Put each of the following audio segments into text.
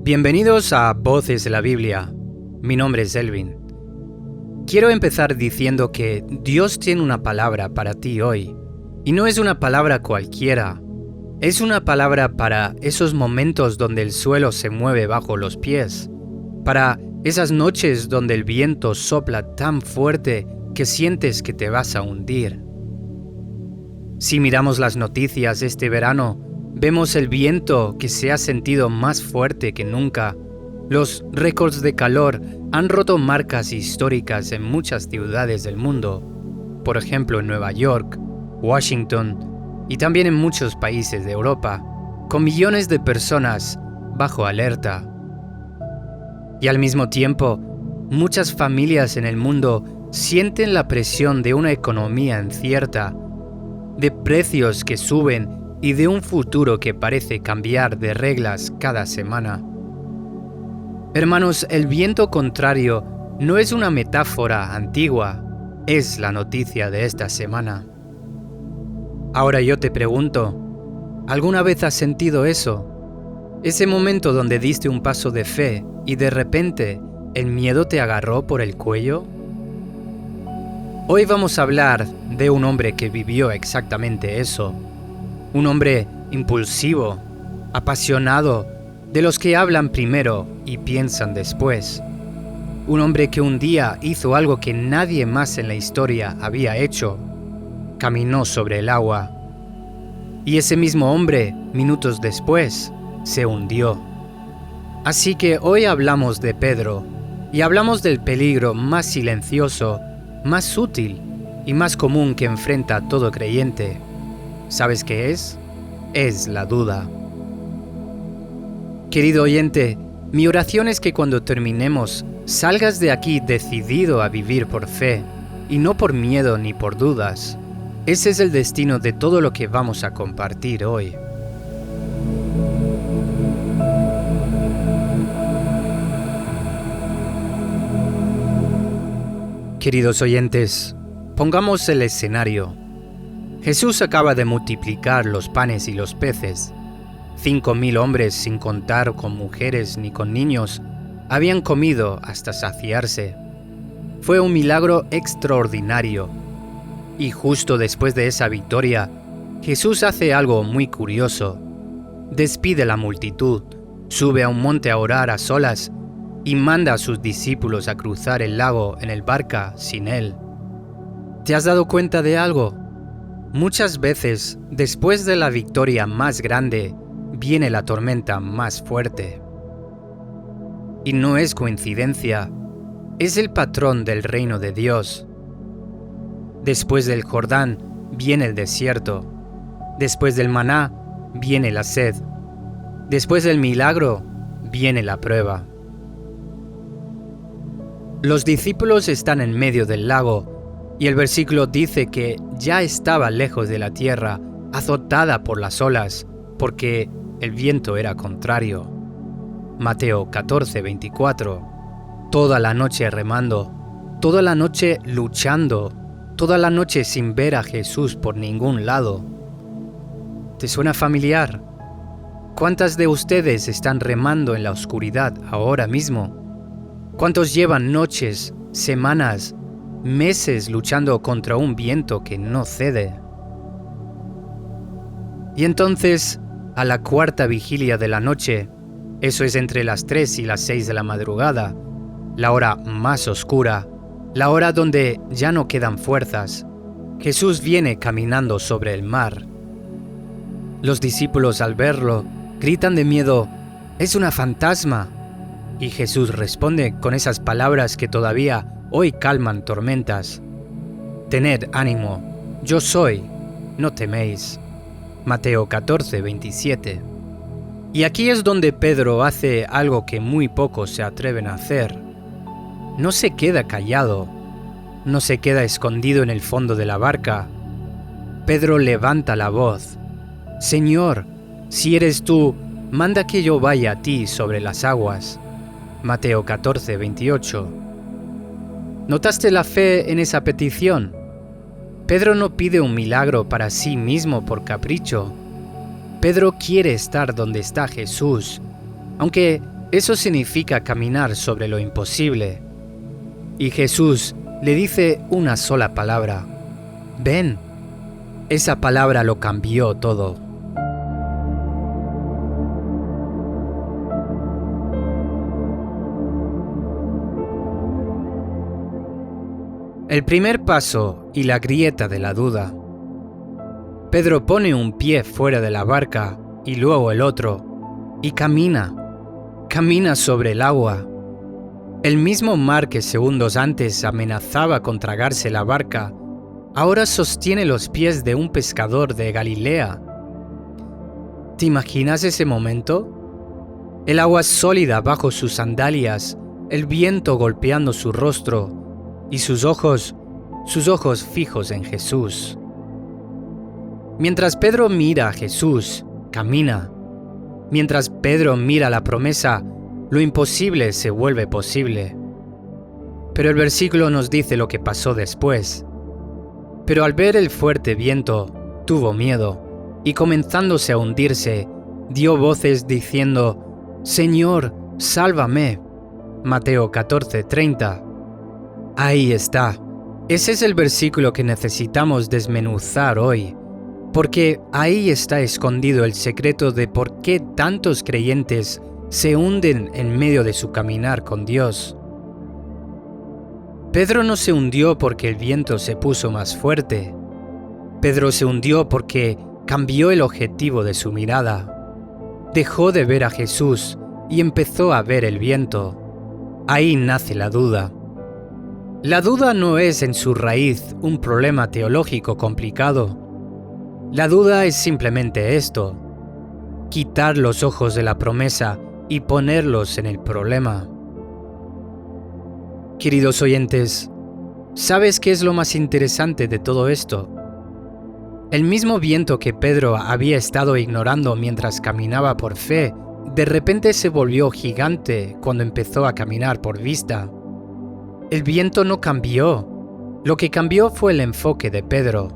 Bienvenidos a Voces de la Biblia. Mi nombre es Elvin. Quiero empezar diciendo que Dios tiene una palabra para ti hoy. Y no es una palabra cualquiera. Es una palabra para esos momentos donde el suelo se mueve bajo los pies. Para esas noches donde el viento sopla tan fuerte que sientes que te vas a hundir. Si miramos las noticias este verano, vemos el viento que se ha sentido más fuerte que nunca. Los récords de calor han roto marcas históricas en muchas ciudades del mundo. Por ejemplo, en Nueva York, Washington y también en muchos países de Europa, con millones de personas bajo alerta. Y al mismo tiempo, muchas familias en el mundo sienten la presión de una economía incierta, de precios que suben y de un futuro que parece cambiar de reglas cada semana. Hermanos, el viento contrario no es una metáfora antigua, es la noticia de esta semana. Ahora yo te pregunto, ¿alguna vez has sentido eso? Ese momento donde diste un paso de fe y de repente el miedo te agarró por el cuello. Hoy vamos a hablar de un hombre que vivió exactamente eso. Un hombre impulsivo, apasionado, de los que hablan primero y piensan después. Un hombre que un día hizo algo que nadie más en la historia había hecho. Caminó sobre el agua. Y ese mismo hombre, minutos después, se hundió. Así que hoy hablamos de Pedro, y hablamos del peligro más silencioso, más sutil y más común que enfrenta todo creyente. ¿Sabes qué es? Es la duda. Querido oyente, mi oración es que cuando terminemos, salgas de aquí decidido a vivir por fe, y no por miedo ni por dudas. Ese es el destino de todo lo que vamos a compartir hoy. Queridos oyentes, pongamos el escenario. Jesús acaba de multiplicar los panes y los peces. 5,000 hombres, sin contar con mujeres ni con niños, habían comido hasta saciarse. Fue un milagro extraordinario. Y justo después de esa victoria, Jesús hace algo muy curioso. Despide a la multitud, sube a un monte a orar a solas y manda a sus discípulos a cruzar el lago en el barca sin él. ¿Te has dado cuenta de algo? Muchas veces, después de la victoria más grande, viene la tormenta más fuerte. Y no es coincidencia, es el patrón del reino de Dios. Después del Jordán viene el desierto. Después del maná viene la sed. Después del milagro viene la prueba. Los discípulos están en medio del lago, y el versículo dice que ya estaba lejos de la tierra, azotada por las olas, porque el viento era contrario. Mateo 14:24. Toda la noche remando, toda la noche luchando, toda la noche sin ver a Jesús por ningún lado. ¿Te suena familiar? ¿Cuántas de ustedes están remando en la oscuridad ahora mismo? ¿Cuántos llevan noches, semanas, meses luchando contra un viento que no cede? Y entonces, a la cuarta vigilia de la noche, eso es entre las 3 y las 6 de la madrugada, la hora más oscura, la hora donde ya no quedan fuerzas, Jesús viene caminando sobre el mar. Los discípulos al verlo gritan de miedo: ¡es una fantasma! Y Jesús responde con esas palabras que todavía hoy calman tormentas: tened ánimo, yo soy, no teméis. Mateo 14:27. Y aquí es donde Pedro hace algo que muy pocos se atreven a hacer. No se queda callado, no se queda escondido en el fondo de la barca. Pedro levanta la voz: Señor, si eres tú, manda que yo vaya a ti sobre las aguas. Mateo 14:28. ¿Notaste la fe en esa petición? Pedro no pide un milagro para sí mismo por capricho. Pedro quiere estar donde está Jesús, aunque Eso significa caminar sobre lo imposible. Y Jesús le dice una sola palabra: ven. Esa palabra lo cambió todo. El primer paso y la grieta de la duda. Pedro pone un pie fuera de la barca y luego el otro, y camina sobre el agua. El mismo mar que segundos antes amenazaba con tragarse la barca, ahora sostiene los pies de un pescador de Galilea. ¿Te imaginas ese momento? El agua sólida bajo sus sandalias, el viento golpeando su rostro y sus ojos fijos en Jesús. Mientras Pedro mira a Jesús, camina. Mientras Pedro mira la promesa, lo imposible se vuelve posible. Pero el versículo nos dice lo que pasó después. Pero al ver el fuerte viento, tuvo miedo, y comenzándose a hundirse, dio voces diciendo: «Señor, sálvame». Mateo 14:30. Ahí está. Ese es el versículo que necesitamos desmenuzar hoy, porque ahí está escondido el secreto de por qué tantos creyentes se hunden en medio de su caminar con Dios. Pedro no se hundió porque el viento se puso más fuerte. Pedro se hundió porque cambió el objetivo de su mirada. Dejó de ver a Jesús y empezó a ver el viento. Ahí nace la duda. La duda no es en su raíz un problema teológico complicado. La duda es simplemente esto: quitar los ojos de la promesa y ponerlos en el problema. Queridos oyentes, ¿sabes qué es lo más interesante de todo esto? El mismo viento que Pedro había estado ignorando mientras caminaba por fe, de repente se volvió gigante cuando empezó a caminar por vista. El viento no cambió. Lo que cambió fue el enfoque de Pedro.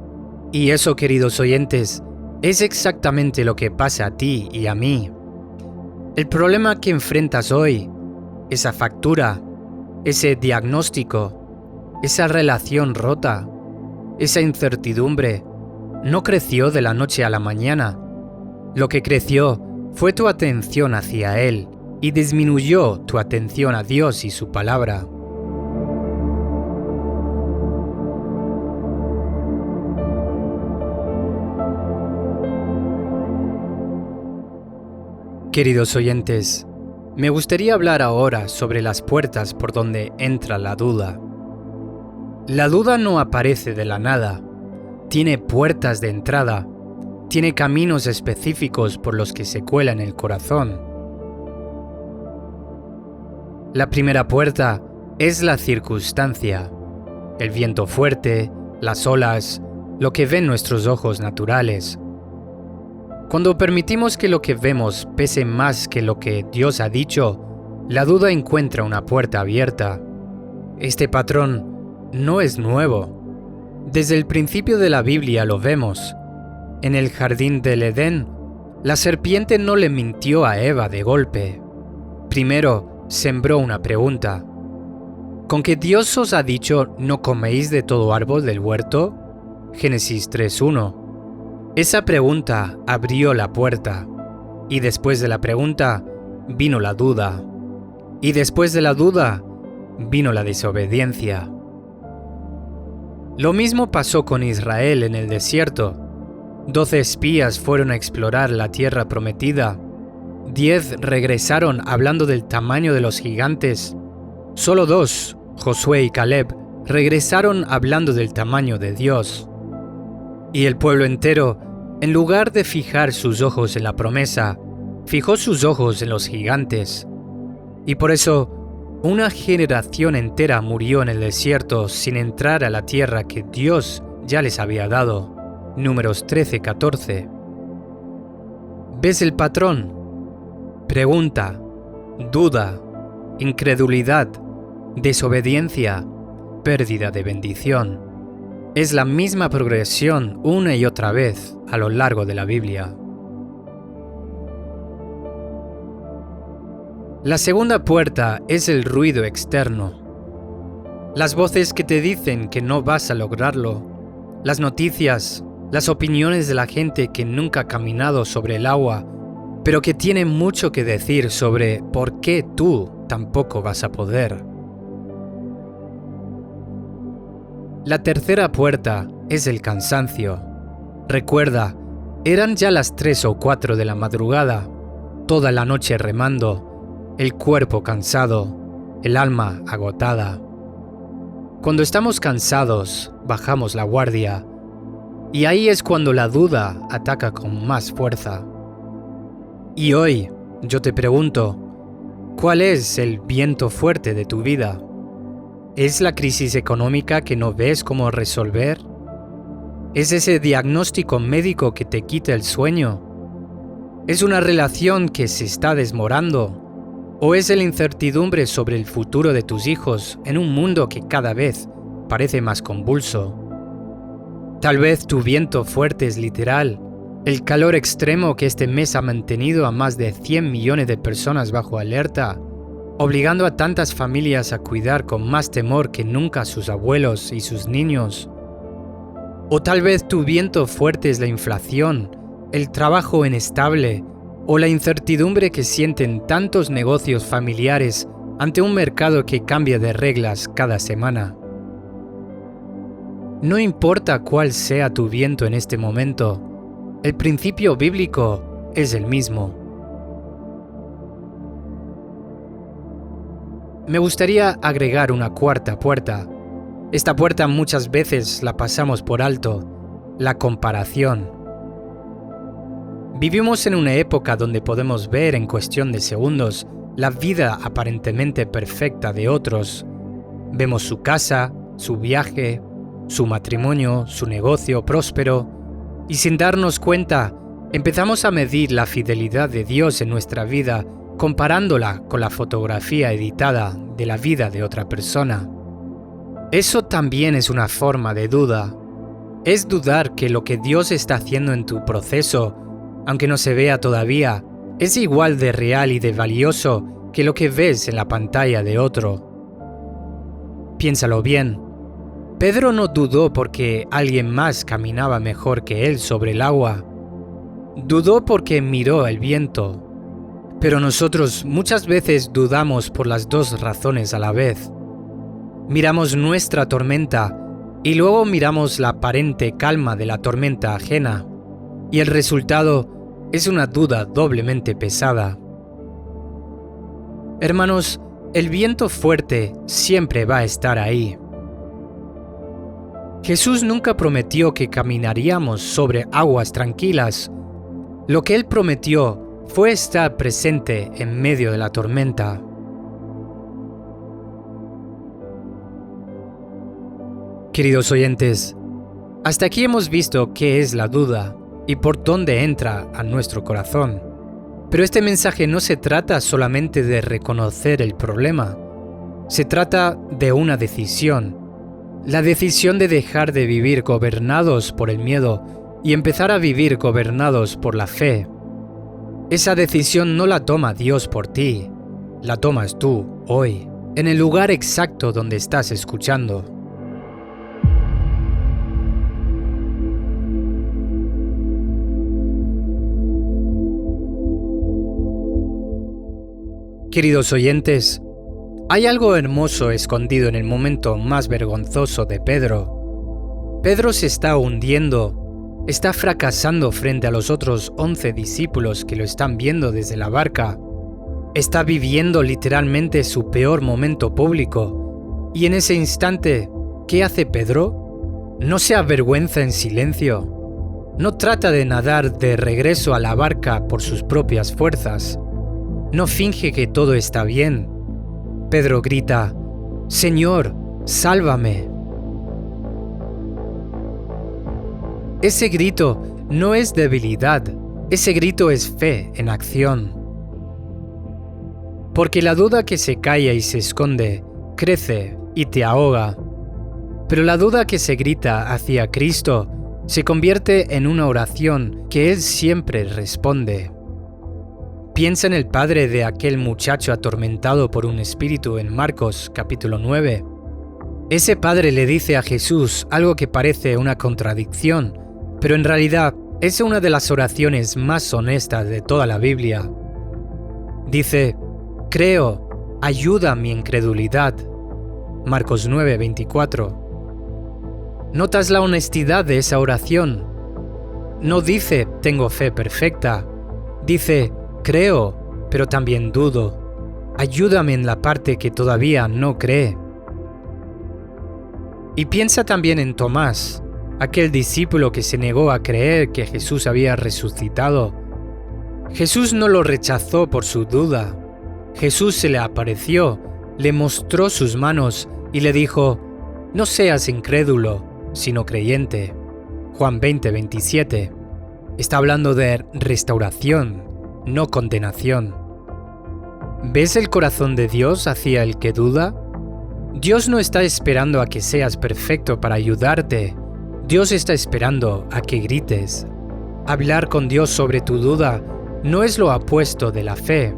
Y eso, queridos oyentes, es exactamente lo que pasa a ti y a mí. El problema que enfrentas hoy, esa factura, ese diagnóstico, esa relación rota, esa incertidumbre, no creció de la noche a la mañana. Lo que creció fue tu atención hacia Él y disminuyó tu atención a Dios y su palabra. Queridos oyentes, me gustaría hablar ahora sobre las puertas por donde entra la duda. La duda no aparece de la nada, tiene puertas de entrada, tiene caminos específicos por los que se cuela en el corazón. La primera puerta es la circunstancia, el viento fuerte, las olas, lo que ven nuestros ojos naturales. Cuando permitimos que lo que vemos pese más que lo que Dios ha dicho, la duda encuentra una puerta abierta. Este patrón no es nuevo. Desde el principio de la Biblia lo vemos. En el jardín del Edén, la serpiente no le mintió a Eva de golpe. Primero sembró una pregunta. ¿Con que Dios os ha dicho no coméis de todo árbol del huerto? Génesis 3:1. Esa pregunta abrió la puerta, y después de la pregunta vino la duda, y después de la duda vino la desobediencia. Lo mismo pasó con Israel en el desierto. 12 espías fueron a explorar la tierra prometida. 10 regresaron hablando del tamaño de los gigantes. Solo 2, Josué y Caleb, regresaron hablando del tamaño de Dios. Y el pueblo entero, en lugar de fijar sus ojos en la promesa, fijó sus ojos en los gigantes. Y por eso, una generación entera murió en el desierto sin entrar a la tierra que Dios ya les había dado. Números 13:14. ¿Ves el patrón? Pregunta, duda, incredulidad, desobediencia, pérdida de bendición. Es la misma progresión una y otra vez a lo largo de la Biblia. La segunda puerta es el ruido externo. Las voces que te dicen que no vas a lograrlo, las noticias, las opiniones de la gente que nunca ha caminado sobre el agua, pero que tiene mucho que decir sobre por qué tú tampoco vas a poder. La tercera puerta es el cansancio. Recuerda, eran ya las 3 o 4 de la madrugada, toda la noche remando, el cuerpo cansado, el alma agotada. Cuando estamos cansados, bajamos la guardia, y ahí es cuando la duda ataca con más fuerza. Y hoy, yo te pregunto, ¿cuál es el viento fuerte de tu vida? ¿Es la crisis económica que no ves cómo resolver? ¿Es ese diagnóstico médico que te quita el sueño? ¿Es una relación que se está desmoronando? ¿O es la incertidumbre sobre el futuro de tus hijos en un mundo que cada vez parece más convulso? Tal vez tu viento fuerte es literal, el calor extremo que este mes ha mantenido a más de 100 millones de personas bajo alerta, obligando a tantas familias a cuidar con más temor que nunca a sus abuelos y sus niños. O tal vez tu viento fuerte es la inflación, el trabajo inestable o la incertidumbre que sienten tantos negocios familiares ante un mercado que cambia de reglas cada semana. No importa cuál sea tu viento en este momento, el principio bíblico es el mismo. Me gustaría agregar una cuarta puerta. Esta puerta muchas veces la pasamos por alto, la comparación. Vivimos en una época donde podemos ver en cuestión de segundos la vida aparentemente perfecta de otros. Vemos su casa, su viaje, su matrimonio, su negocio próspero, y sin darnos cuenta, empezamos a medir la fidelidad de Dios en nuestra vida comparándola con la fotografía editada de la vida de otra persona. Eso también es una forma de duda. Es dudar que lo que Dios está haciendo en tu proceso, aunque no se vea todavía, es igual de real y de valioso que lo que ves en la pantalla de otro. Piénsalo bien. Pedro no dudó porque alguien más caminaba mejor que él sobre el agua. Dudó porque miró el viento. Pero nosotros muchas veces dudamos por las dos razones a la vez. Miramos nuestra tormenta y luego miramos la aparente calma de la tormenta ajena. Y el resultado es una duda doblemente pesada. Hermanos, el viento fuerte siempre va a estar ahí. Jesús nunca prometió que caminaríamos sobre aguas tranquilas. Lo que Él prometió fue estar presente en medio de la tormenta. Queridos oyentes, hasta aquí hemos visto qué es la duda y por dónde entra a nuestro corazón. Pero este mensaje no se trata solamente de reconocer el problema. Se trata de una decisión. La decisión de dejar de vivir gobernados por el miedo y empezar a vivir gobernados por la fe. Esa decisión no la toma Dios por ti, la tomas tú hoy, en el lugar exacto donde estás escuchando. Queridos oyentes, hay algo hermoso escondido en el momento más vergonzoso de Pedro. Pedro se está hundiendo, está fracasando frente a los otros 11 discípulos que lo están viendo desde la barca. Está viviendo literalmente su peor momento público. Y en ese instante, ¿qué hace Pedro? No se avergüenza en silencio. No trata de nadar de regreso a la barca por sus propias fuerzas. No finge que todo está bien. Pedro grita: «Señor, sálvame». Ese grito no es debilidad, ese grito es fe en acción. Porque la duda que se calla y se esconde, crece y te ahoga. Pero la duda que se grita hacia Cristo se convierte en una oración que Él siempre responde. Piensa en el padre de aquel muchacho atormentado por un espíritu en Marcos capítulo 9. Ese padre le dice a Jesús algo que parece una contradicción, pero en realidad es una de las oraciones más honestas de toda la Biblia. Dice: creo, ayuda mi incredulidad. Marcos 9:24. ¿Notas la honestidad de esa oración? No dice tengo fe perfecta, dice creo, pero también dudo. Ayúdame en la parte que todavía no cree. Y piensa también en Tomás, aquel discípulo que se negó a creer que Jesús había resucitado. Jesús no lo rechazó por su duda. Jesús se le apareció, le mostró sus manos y le dijo: no seas incrédulo, sino creyente. Juan 20:27. Está hablando de restauración, no condenación. ¿Ves el corazón de Dios hacia el que duda? Dios no está esperando a que seas perfecto para ayudarte. Dios está esperando a que grites. Hablar con Dios sobre tu duda no es lo opuesto de la fe.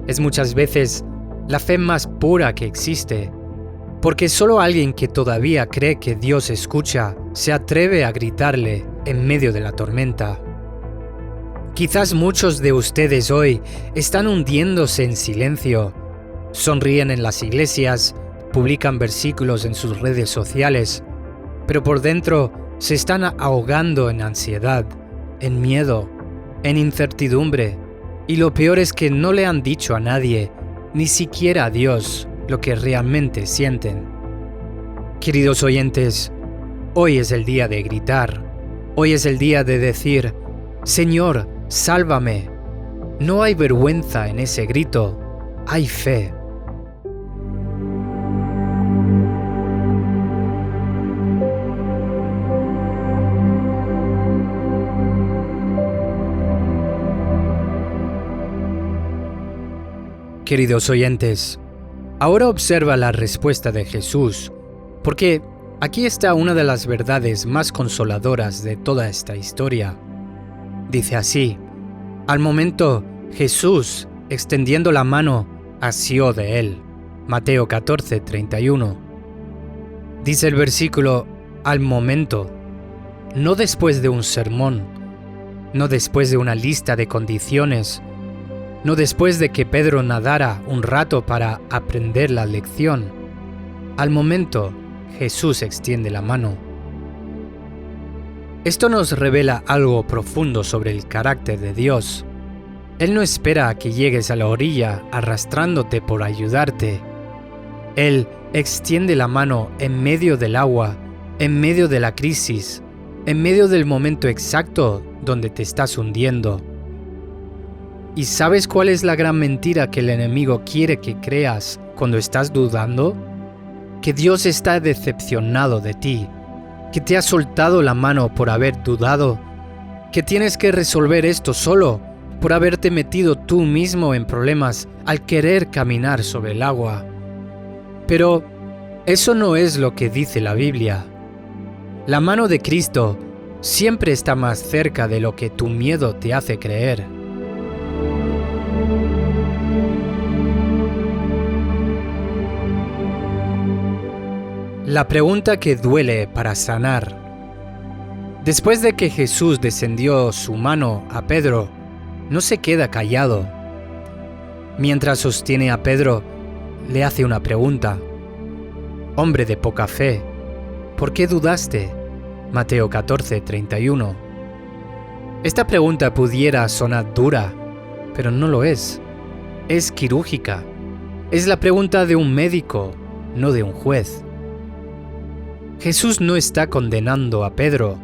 Es muchas veces la fe más pura que existe, porque solo alguien que todavía cree que Dios escucha se atreve a gritarle en medio de la tormenta. Quizás muchos de ustedes hoy están hundiéndose en silencio, sonríen en las iglesias, publican versículos en sus redes sociales, pero por dentro se están ahogando en ansiedad, en miedo, en incertidumbre, y lo peor es que no le han dicho a nadie, ni siquiera a Dios, lo que realmente sienten. Queridos oyentes, hoy es el día de gritar, hoy es el día de decir: Señor, sálvame. No hay vergüenza en ese grito, hay fe. Queridos oyentes, ahora observa la respuesta de Jesús, porque aquí está una de las verdades más consoladoras de toda esta historia. Dice así: al momento Jesús, extendiendo la mano, asió de él. Mateo 14:31. Dice el versículo: al momento, no después de un sermón, no después de una lista de condiciones, no después de que Pedro nadara un rato para aprender la lección. Al momento, Jesús extiende la mano. Esto nos revela algo profundo sobre el carácter de Dios. Él no espera a que llegues a la orilla arrastrándote por ayudarte. Él extiende la mano en medio del agua, en medio de la crisis, en medio del momento exacto donde te estás hundiendo. ¿Y sabes cuál es la gran mentira que el enemigo quiere que creas cuando estás dudando? Que Dios está decepcionado de ti, que te ha soltado la mano por haber dudado, que tienes que resolver esto solo por haberte metido tú mismo en problemas al querer caminar sobre el agua. Pero eso no es lo que dice la Biblia. La mano de Cristo siempre está más cerca de lo que tu miedo te hace creer. La pregunta que duele para sanar. Después de que Jesús descendió su mano a Pedro, no se queda callado. Mientras sostiene a Pedro, le hace una pregunta. Hombre de poca fe, ¿por qué dudaste? Mateo 14:31. Esta pregunta pudiera sonar dura, pero no lo es. Es quirúrgica. Es la pregunta de un médico, no de un juez. Jesús no está condenando a Pedro,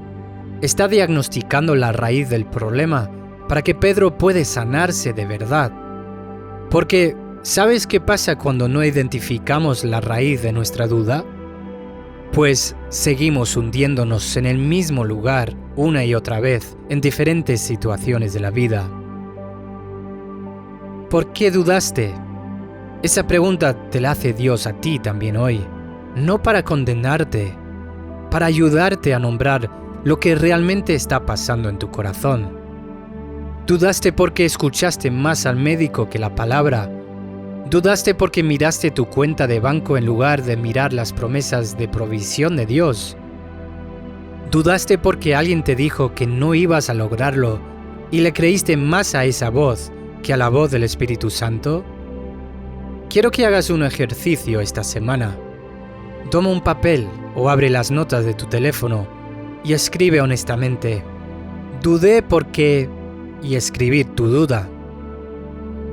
está diagnosticando la raíz del problema para que Pedro pueda sanarse de verdad. Porque, ¿sabes qué pasa cuando no identificamos la raíz de nuestra duda? Pues seguimos hundiéndonos en el mismo lugar una y otra vez en diferentes situaciones de la vida. ¿Por qué dudaste? Esa pregunta te la hace Dios a ti también hoy, no para condenarte, para ayudarte a nombrar lo que realmente está pasando en tu corazón. Dudaste porque escuchaste más al médico que la palabra. Dudaste porque miraste tu cuenta de banco en lugar de mirar las promesas de provisión de Dios. Dudaste porque alguien te dijo que no ibas a lograrlo y le creíste más a esa voz que a la voz del Espíritu Santo. Quiero que hagas un ejercicio esta semana. Toma un papel o abre las notas de tu teléfono y escribe honestamente: dudé porque... y escribir tu duda.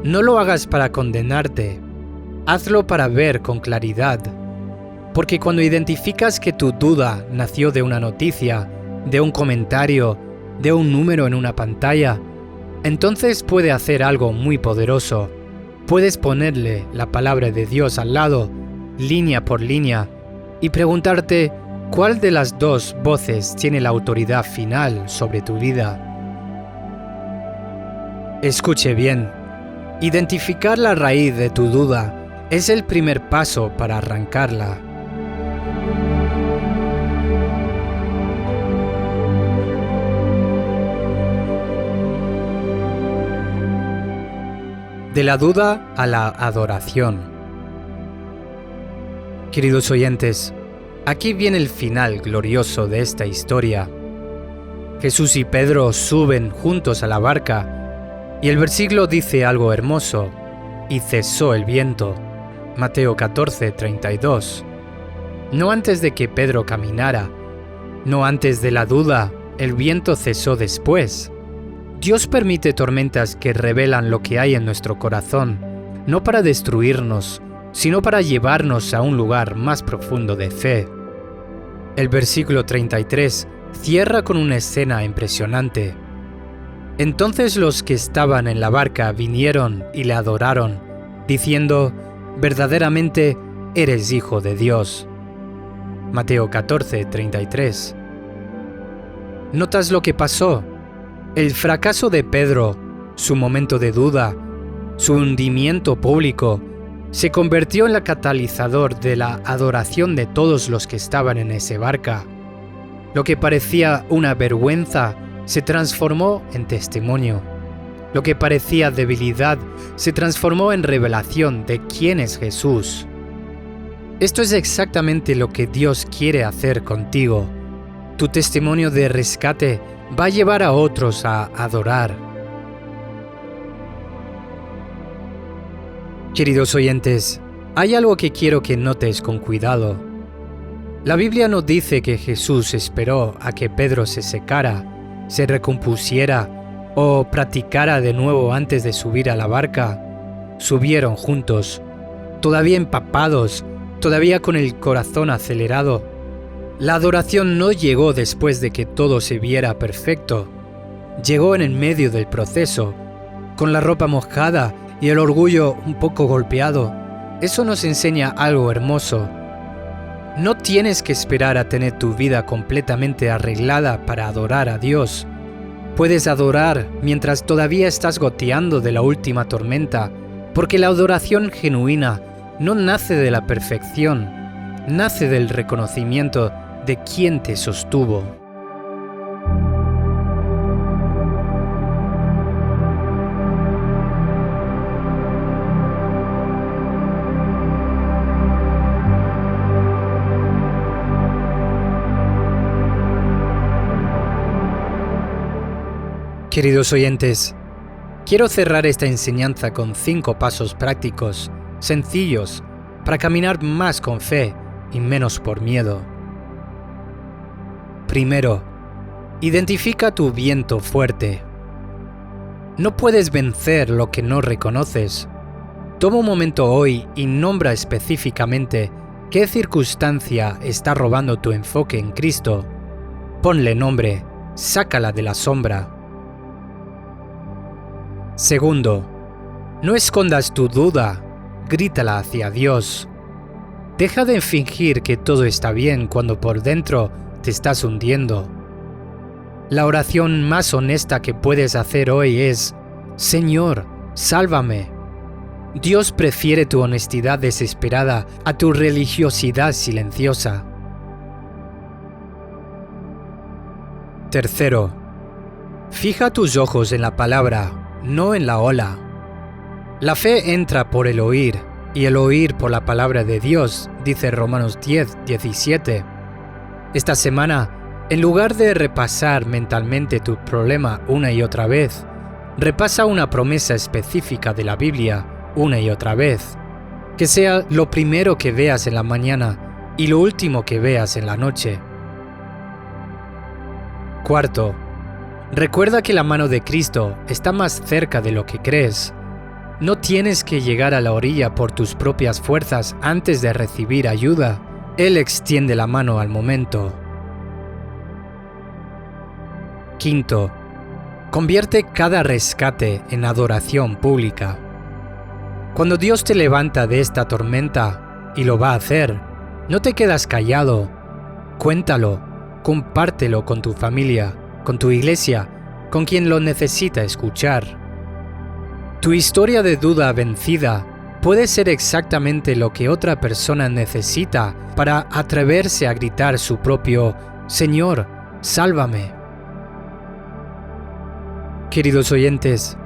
No lo hagas para condenarte, hazlo para ver con claridad. Porque cuando identificas que tu duda nació de una noticia, de un comentario, de un número en una pantalla, entonces puede hacer algo muy poderoso. Puedes ponerle la palabra de Dios al lado, línea por línea, y preguntarte cuál de las dos voces tiene la autoridad final sobre tu vida. Escuche bien, identificar la raíz de tu duda es el primer paso para arrancarla. De la duda a la adoración. Queridos oyentes, aquí viene el final glorioso de esta historia. Jesús y Pedro suben juntos a la barca y el versículo dice algo hermoso: y cesó el viento. Mateo 14:32. No antes de que Pedro caminara, no antes de la duda, el viento cesó después. Dios permite tormentas que revelan lo que hay en nuestro corazón, no para destruirnos, sino para llevarnos a un lugar más profundo de fe. El versículo 33 cierra con una escena impresionante. Entonces los que estaban en la barca vinieron y le adoraron, diciendo: verdaderamente eres Hijo de Dios. Mateo 14:33. ¿Notas lo que pasó? El fracaso de Pedro, su momento de duda, su hundimiento público, se convirtió en el catalizador de la adoración de todos los que estaban en esa barca. Lo que parecía una vergüenza se transformó en testimonio. Lo que parecía debilidad se transformó en revelación de quién es Jesús. Esto es exactamente lo que Dios quiere hacer contigo. Tu testimonio de rescate va a llevar a otros a adorar. Queridos oyentes, hay algo que quiero que notes con cuidado. La Biblia no dice que Jesús esperó a que Pedro se secara, se recompusiera o practicara de nuevo antes de subir a la barca. Subieron juntos, todavía empapados, todavía con el corazón acelerado. La adoración no llegó después de que todo se viera perfecto. Llegó en el medio del proceso, con la ropa mojada y el orgullo un poco golpeado. Eso nos enseña algo hermoso. No tienes que esperar a tener tu vida completamente arreglada para adorar a Dios. Puedes adorar mientras todavía estás goteando de la última tormenta, porque la adoración genuina no nace de la perfección, nace del reconocimiento de quien te sostuvo. Queridos oyentes, quiero cerrar esta enseñanza con 5 pasos prácticos, sencillos, para caminar más con fe y menos por miedo. Primero, identifica tu viento fuerte. No puedes vencer lo que no reconoces. Toma un momento hoy y nombra específicamente qué circunstancia está robando tu enfoque en Cristo. Ponle nombre, sácala de la sombra. Segundo, no escondas tu duda, grítala hacia Dios. Deja de fingir que todo está bien cuando por dentro te estás hundiendo. La oración más honesta que puedes hacer hoy es: Señor, sálvame. Dios prefiere tu honestidad desesperada a tu religiosidad silenciosa. Tercero, Fija tus ojos en la palabra, no en la ola. La fe entra por el oír, y el oír por la palabra de Dios, dice Romanos 10:17. Esta semana, en lugar de repasar mentalmente tu problema una y otra vez, repasa una promesa específica de la Biblia una y otra vez. Que sea lo primero que veas en la mañana y lo último que veas en la noche. Cuarto, recuerda que la mano de Cristo está más cerca de lo que crees. No tienes que llegar a la orilla por tus propias fuerzas antes de recibir ayuda. Él extiende la mano al momento. Quinto, convierte cada rescate en adoración pública. Cuando Dios te levanta de esta tormenta, y lo va a hacer, no te quedas callado. Cuéntalo, compártelo con tu familia, con tu iglesia, con quien lo necesita escuchar. Tu historia de duda vencida puede ser exactamente lo que otra persona necesita para atreverse a gritar su propio «Señor, sálvame». Queridos oyentes,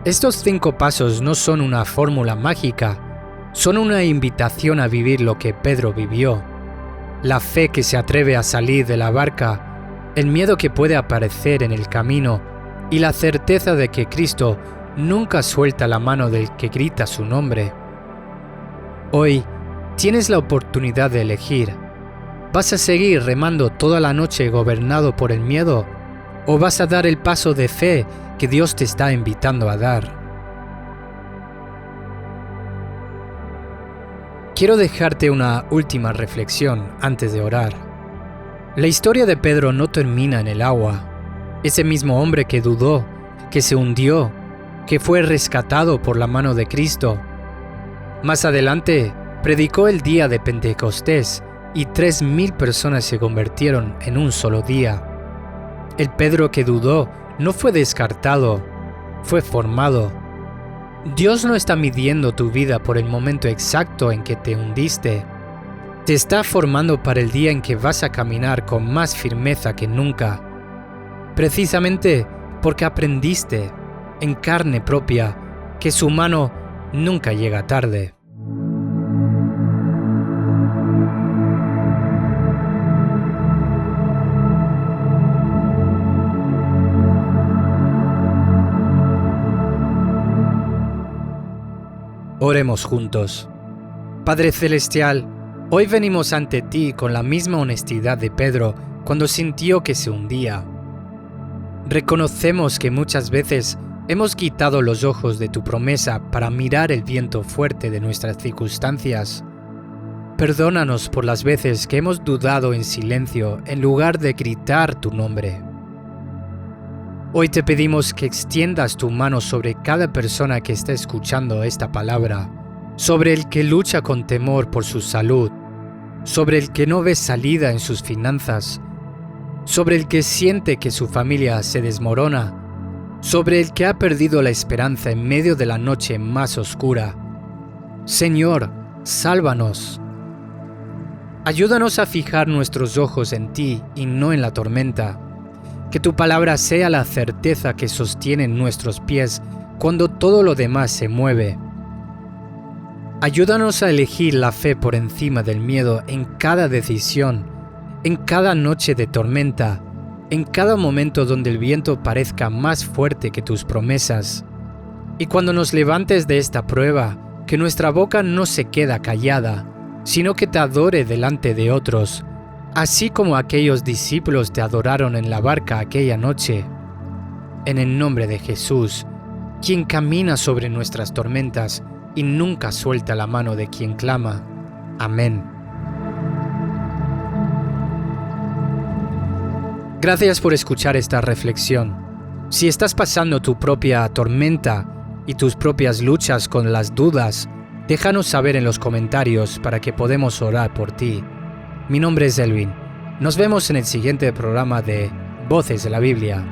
estos 5 pasos no son una fórmula mágica, son una invitación a vivir lo que Pedro vivió. La fe que se atreve a salir de la barca, el miedo que puede aparecer en el camino y la certeza de que Cristo nunca suelta la mano del que grita su nombre. Hoy tienes la oportunidad de elegir. ¿Vas a seguir remando toda la noche gobernado por el miedo? ¿O vas a dar el paso de fe que Dios te está invitando a dar? Quiero dejarte una última reflexión antes de orar. La historia de Pedro no termina en el agua. Ese mismo hombre que dudó, que se hundió, que fue rescatado por la mano de Cristo. Más adelante, predicó el día de Pentecostés y 3,000 personas se convirtieron en un solo día. El Pedro que dudó no fue descartado, fue formado. Dios no está midiendo tu vida por el momento exacto en que te hundiste. Te está formando para el día en que vas a caminar con más firmeza que nunca. Precisamente porque aprendiste en carne propia que su mano nunca llega tarde. Oremos juntos. Padre Celestial, hoy venimos ante ti con la misma honestidad de Pedro cuando sintió que se hundía. Reconocemos que muchas veces hemos quitado los ojos de tu promesa para mirar el viento fuerte de nuestras circunstancias. Perdónanos por las veces que hemos dudado en silencio en lugar de gritar tu nombre. Hoy te pedimos que extiendas tu mano sobre cada persona que está escuchando esta palabra, sobre el que lucha con temor por su salud, sobre el que no ve salida en sus finanzas, sobre el que siente que su familia se desmorona, sobre el que ha perdido la esperanza en medio de la noche más oscura. Señor, sálvanos. Ayúdanos a fijar nuestros ojos en ti y no en la tormenta. Que tu palabra sea la certeza que sostiene nuestros pies cuando todo lo demás se mueve. Ayúdanos a elegir la fe por encima del miedo en cada decisión, en cada noche de tormenta, en cada momento donde el viento parezca más fuerte que tus promesas. Y cuando nos levantes de esta prueba, que nuestra boca no se queda callada, sino que te adore delante de otros, así como aquellos discípulos te adoraron en la barca aquella noche. En el nombre de Jesús, quien camina sobre nuestras tormentas y nunca suelta la mano de quien clama. Amén. Gracias por escuchar esta reflexión. Si estás pasando tu propia tormenta y tus propias luchas con las dudas, déjanos saber en los comentarios para que podamos orar por ti. Mi nombre es Elvin. Nos vemos en el siguiente programa de Voces de la Biblia.